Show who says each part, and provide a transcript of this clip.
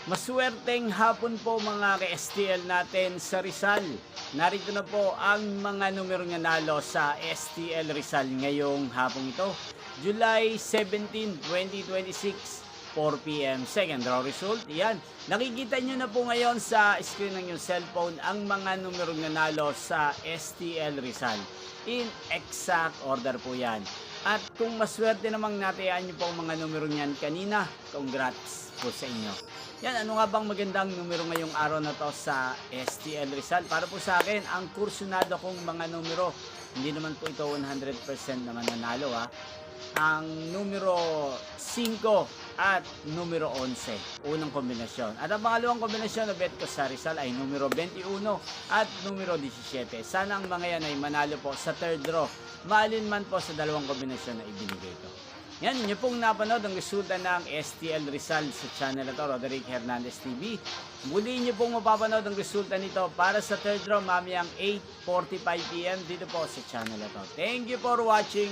Speaker 1: Maswerteng hapon po mga ka-STL natin sa Rizal. Narito na po ang mga numerong nanalo sa STL Rizal ngayong hapong ito. July 17, 2026, 4 p.m. Second draw result. Yan. Nakikita nyo na po ngayon sa screen ng yung cellphone ang mga numerong nanalo sa STL Rizal. In exact order po yan. At kung maswerte namang natayaan nyo po ang mga numero niyan kanina, congrats po sa inyo. Yan, ano nga bang magandang numero ngayong araw na to sa STL Rizal? Para po sa akin, ang kursunado kong mga numero, hindi naman po ito 100% naman nanalo ha. Ang numero 5 at numero 11, unang kombinasyon. At ang pangalawang kombinasyon na bet ko sa Rizal ay numero 21 at numero 17. Sana ang mga yan ay manalo po sa third draw. Maalin man po sa dalawang kombinasyon na ibinigay ko. Yan, inyo pong napanood ang resulta ng STL Rizal sa channel na to, Roderick Hernandez TV. Muli nyo pong mapapanood ang resulta nito para sa third draw mamayang 8:45 p.m. dito po sa channel na to. Thank you for watching.